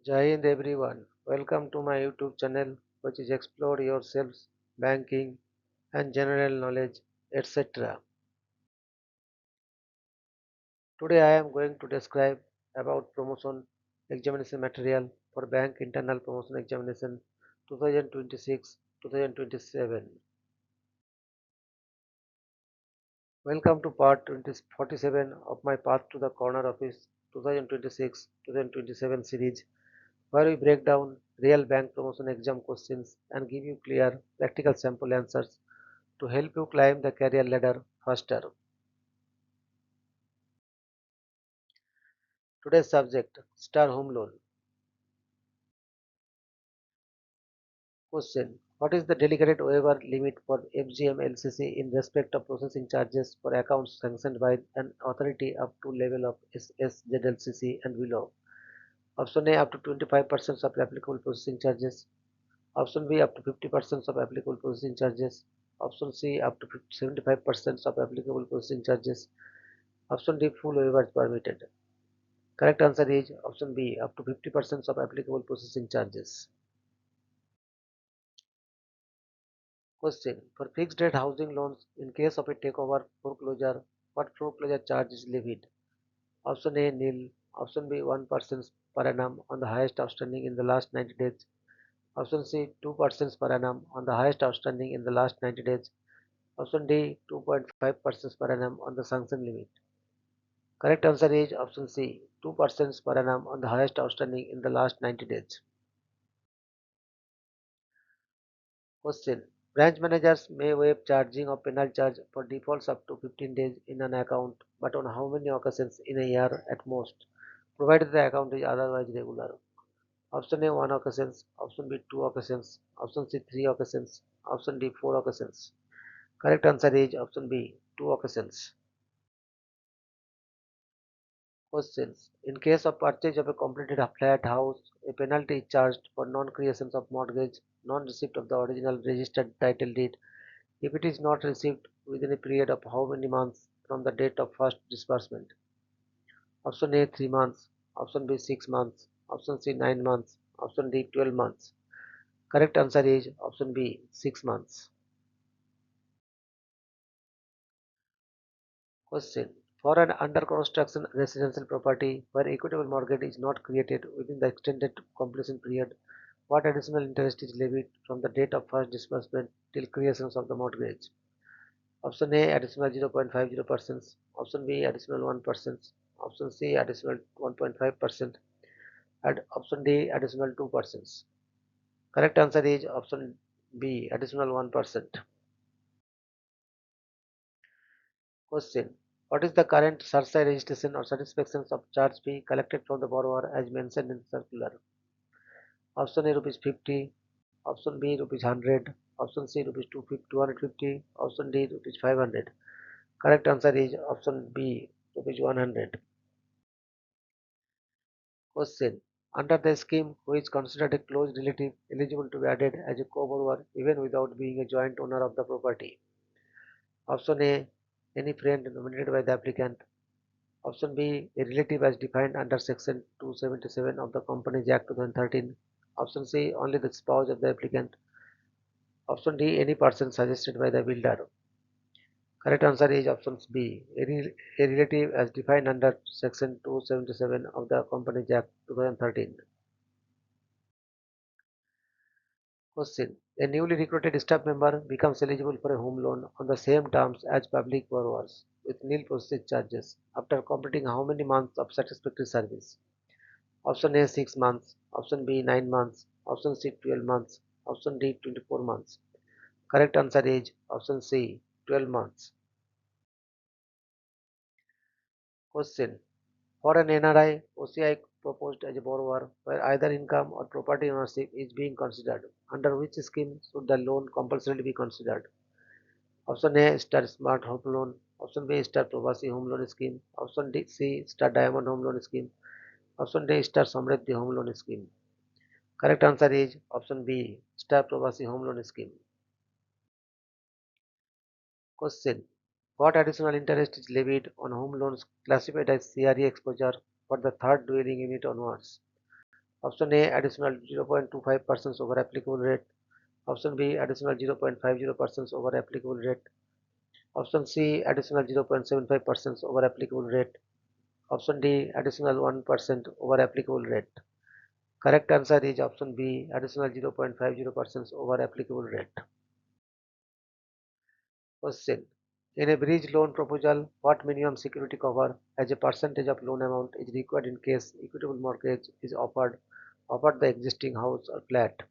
Jai Hind everyone. Welcome to my YouTube channel which is Explore Yourselves, Banking and General Knowledge etc. Today I am going to describe about promotion examination material for Bank Internal Promotion Examination 2026-2027. Welcome to part 47 of my Path to the Corner Office 2026-2027 series, where we break down real bank promotion exam questions and give you clear, practical sample answers to help you climb the career ladder faster. Today's subject Star Home Loan. Question: what is the delegated waiver limit for FGM LCC in respect of processing charges for accounts sanctioned by an authority up to level of SSZLCC and below? Option A, up to 25% of applicable processing charges. Option B, up to 50% of applicable processing charges. Option C, up to 75% of applicable processing charges. Option D, full waiver is permitted. Correct answer is option B, up to 50% of applicable processing charges. Question: for fixed rate housing loans, in case of a takeover foreclosure, what foreclosure charge is levied? Option A, nil. Option B, 1% per annum on the highest outstanding in the last 90 days. Option C, 2% per annum on the highest outstanding in the last 90 days. Option D, 2.5% per annum on the sanction limit. Correct answer is option C, 2% per annum on the highest outstanding in the last 90 days. Question: branch managers may waive charging of penal charge for defaults up to 15 days in an account, but on how many occasions in a year at most, provided the account is otherwise regular? Option A, 1 occasions. Option B, 2 occasions. Option C, 3 occasions. Option D, 4 occasions. Correct answer is option B, 2 occasions. Questions: in case of purchase of a completed flat house, a penalty is charged for non-creation of mortgage, non-receipt of the original registered title deed if it is not received within a period of how many months from the date of first disbursement? Option A, 3 months. Option B, 6 months. Option C, 9 months. Option D, 12 months. Correct answer is option B, 6 months. Question: for an under construction residential property where equitable mortgage is not created within the extended completion period, what additional interest is levied from the date of first disbursement till creation of the mortgage? Option A, additional 0.50%. Option B, additional 1%. Option C, additional 1.5%. And option D, additional 2%. Correct answer is option B, additional 1%. Question: what is the current surcharge registration or satisfaction of charge fee collected from the borrower as mentioned in the circular? Option A, rupees 50. Option B, rupees 100. Option C, rupees 250. Option D, rupees 500. Correct answer is option B, rupees 100. Question: under the scheme, who is considered a close relative eligible to be added as a co-borrower even without being a joint owner of the property? Option A, any friend nominated by the applicant. Option B, a relative as defined under Section 277 of the Companies Act 2013. Option C, only the spouse of the applicant. Option D, any person suggested by the builder. Correct answer is option B, a relative as defined under Section 277 of the Companies Act 2013. Question: a newly recruited staff member becomes eligible for a home loan on the same terms as public borrowers with nil processing charges after completing how many months of satisfactory service? Option A, 6 months. Option B, 9 months. Option C, 12 months. Option D, 24 months. Correct answer is option C, 12 months. Question: for an NRI, OCI proposed as a borrower where either income or property ownership is being considered, under which scheme should the loan compulsorily be considered? Option A, Star Smart Home Loan. Option B, Star Provasi Home Loan Scheme. Option D, C, Star Diamond Home Loan Scheme. Option D, Star Samriddhi Home Loan Scheme. Correct answer is option B, Star Provasi Home Loan Scheme. Question: what additional interest is levied on home loans classified as CRE exposure for the third dwelling unit onwards? Option A, additional 0.25% over applicable rate. Option B, additional 0.50% over applicable rate. Option C, additional 0.75% over applicable rate. Option D, additional 1% over applicable rate. Correct answer is option B, additional 0.50% over applicable rate. Question. In a bridge loan proposal, what minimum security cover as a percentage of loan amount is required in case equitable mortgage is offered the existing house or flat?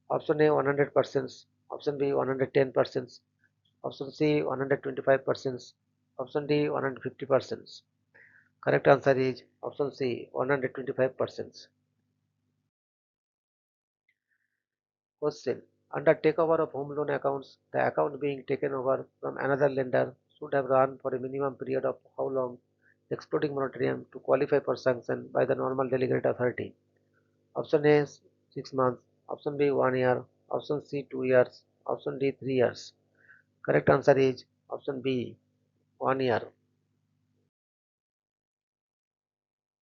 Option A 100%, option B 110%, option C 125%, option D 150%. Correct answer is option C 125%. Question. Under takeover of home loan accounts, the account being taken over from another lender should have run for a minimum period of how long, excluding moratorium, to qualify for sanction by the normal delegate authority? Option A 6 months, option B 1 year, option C 2 years, option D 3 years. Correct answer is option B 1 year.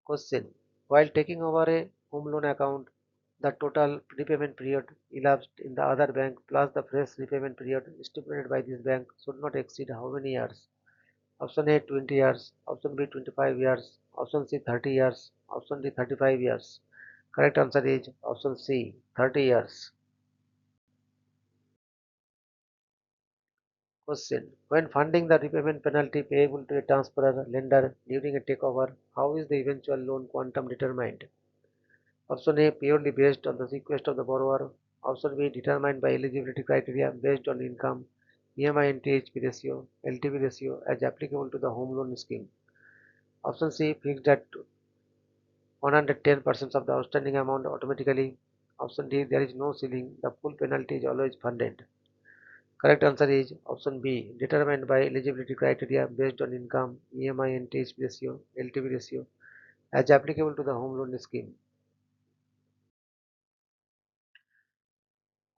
Question. While taking over a home loan account, the total repayment period elapsed in the other bank plus the fresh repayment period stipulated by this bank should not exceed how many years? Option A 20 years, option B 25 years, option C 30 years, option D 35 years. Correct answer is option C 30 years. Question. When funding the repayment penalty payable to a transferor lender during a takeover, how is the eventual loan quantum determined? Option A, purely based on the request of the borrower. Option B, determined by eligibility criteria based on income, EMI and THP ratio, LTV ratio as applicable to the home loan scheme. Option C, fixed at 110% of the outstanding amount automatically. Option D, there is no ceiling, the full penalty is always funded. Correct answer is option B, determined by eligibility criteria based on income, EMI and THP ratio, LTV ratio as applicable to the home loan scheme.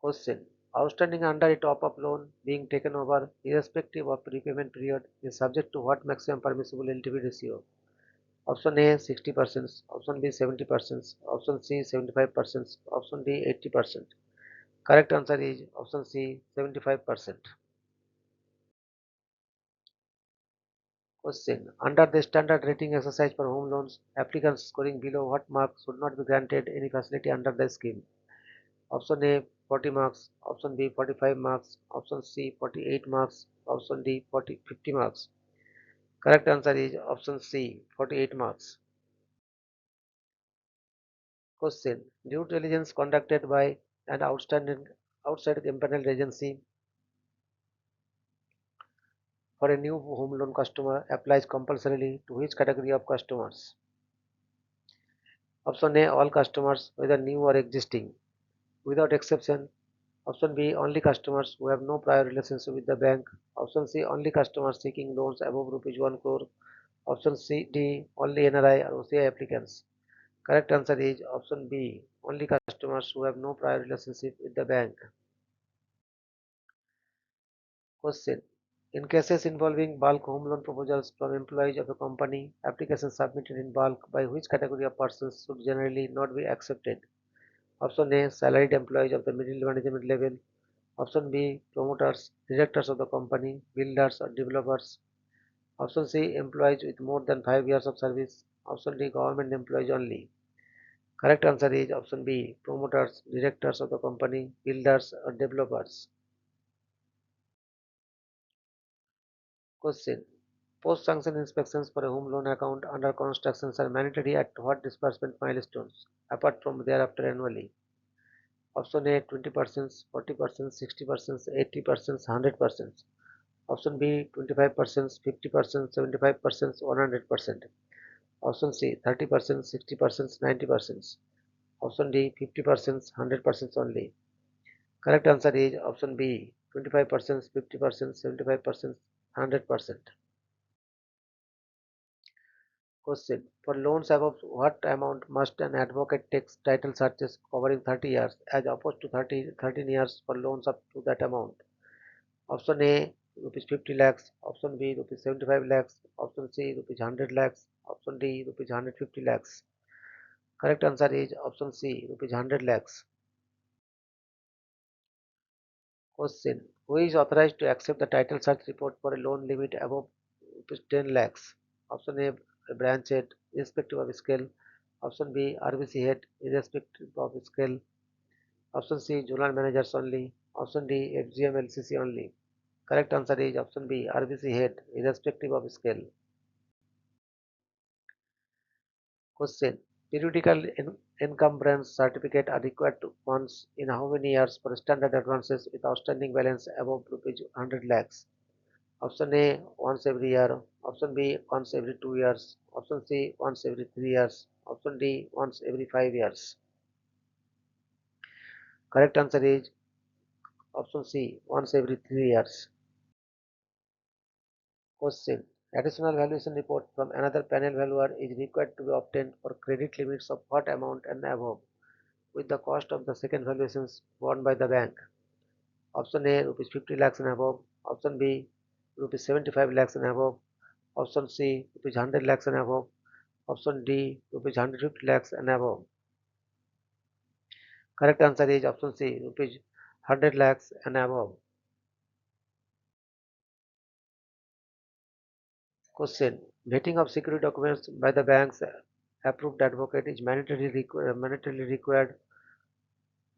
Question. Outstanding under a top-up loan being taken over irrespective of repayment period is subject to what maximum permissible LTV ratio? Option A 60%, option B 70%, option C 75%, option D 80%. Correct answer is option C 75%. Question. Under the standard rating exercise for home loans, applicants scoring below what mark should not be granted any facility under the scheme? Option A 40 marks, option B 45 marks, option C 48 marks, option D 50 marks. Correct answer is option C 48 marks. Question. Due diligence conducted by an outside empaneled agency for a new home loan customer applies compulsorily to which category of customers? Option A all customers whether new or existing without exception. Option B only customers who have no prior relationship with the bank. Option C only customers seeking loans above rupees 1 crore. Option C D only NRI or OCI applicants. Correct answer is option B only customers who have no prior relationship with the bank. Question. In cases involving bulk home loan proposals from employees of a company, applications submitted in bulk by which category of persons should generally not be accepted? Option A salaried employees of the middle management level. Option B promoters, directors of the company, builders or developers. Option C employees with more than 5 years of service. Option D government employees only. Correct answer is option B promoters, directors of the company, builders or developers. Question. Post-sanction inspections for a home loan account under construction are mandatory at what disbursement milestones, apart from thereafter annually? Option A 20%, 40%, 60%, 80%, 100%. Option B 25%, 50%, 75%, 100%. Option C 30%, 60%, 90%. Option D 50%, 100% only. Correct answer is option B 25%, 50%, 75%, 100%. Question. For loans above what amount must an advocate take title searches covering 30 years as opposed to 13 years for loans up to that amount? Option A rupees 50 lakhs, option B rupees 75 lakhs, option C rupees 100 lakhs, option D rupees 150 lakhs. Correct answer is option C, rupees 100 lakhs. Question. Who is authorized to accept the title search report for a loan limit above rupees 10 lakhs? Option A, a branch head, irrespective of scale. Option B, RBC head, irrespective of scale. Option C, journal managers only. Option D, FGM LCC only. Correct answer is option B, RBC head, irrespective of scale. Question. Periodical encumbrance certificate are required to once in how many years for standard advances with outstanding balance above rupees 100 lakhs? Option A, once every year. Option B, once every 2 years. Option C, once every 3 years. Option D, once every 5 years. Correct answer is option C, once every 3 years. Question. Additional valuation report from another panel valuer is required to be obtained for credit limits of what amount and above, with the cost of the second valuations borne by the bank. Option A, rupees 50 lakhs and above. Option B, rupees 75 lakhs and above. Option C, rupees 100 lakhs and above. Option D, rupees 150 lakhs and above. Correct answer is option C, rupees 100 lakhs and above. Question. Vetting of security documents by the bank's approved advocate is mandatorily required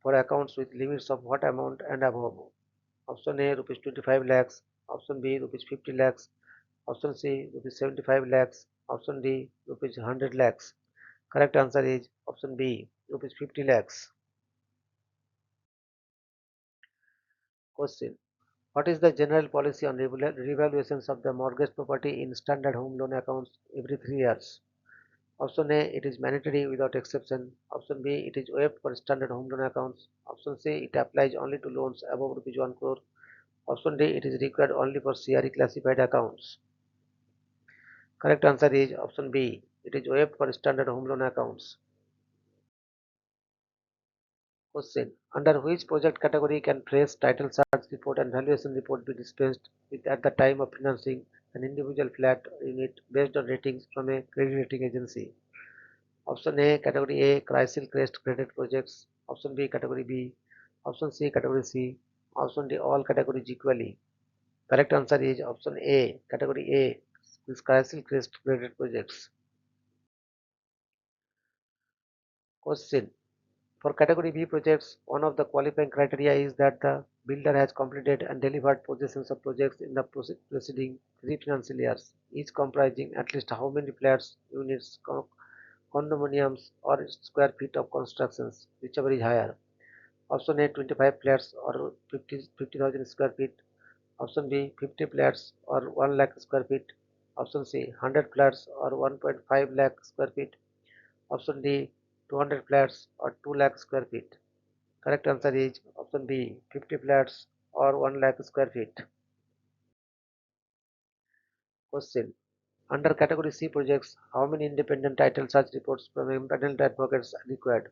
for accounts with limits of what amount and above? Option A, rupees 25 lakhs. Option B, rupees 50 lakhs. Option C, rupees 75 lakhs. Option D, rupees 100 lakhs. Correct answer is option B, rupees 50 lakhs. Question. What is the general policy on revaluations of the mortgage property in standard home loan accounts every 3 years? Option A, it is mandatory without exception. Option B, it is waived for standard home loan accounts. Option C, it applies only to loans above rupees 1 crore. Option D, it is required only for CRE classified accounts. Correct answer is option B, it is waived for standard home loan accounts. Question. Under which project category can fresh title search report and valuation report be dispensed with at the time of financing an individual flat unit based on ratings from a credit rating agency? Option A, category A, Crisil Crest credit projects. Option B, category B. Option C, category C. Option D, all categories equally. Correct answer is option A, category A, is Crisil Crest credit projects. Question. For category B projects, one of the qualifying criteria is that the builder has completed and delivered possessions of projects in the preceding 3 financial years, each comprising at least how many flats, units, condominiums, or square feet of constructions, whichever is higher. Option A, 25 flats or 50,000 square feet. Option B, 50 flats or 1 lakh square feet. Option C, 100 flats or 1.5 lakh square feet. Option D, 200 flats or 2 lakh square feet. Correct answer is option B, 50 flats or 1 lakh square feet. Question. Under category C projects, how many independent title search reports from independent advocates are required?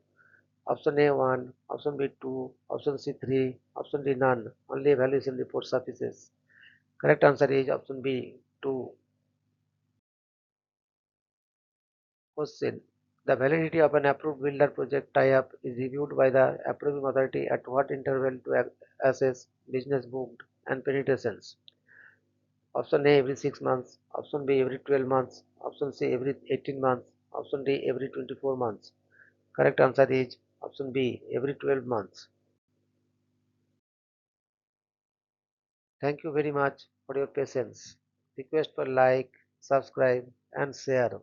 Option A 1, option B 2, option C 3, option D none. Only evaluation report suffices. Correct answer is option B 2. Question. The validity of an approved builder project tie-up is reviewed by the approving authority at what interval to assess business booked and penetrations? Option A every 6 months, option B every 12 months, option C every 18 months, option D every 24 months. Correct answer is option B every 12 months. Thank you very much for your patience. Request for like, subscribe and share.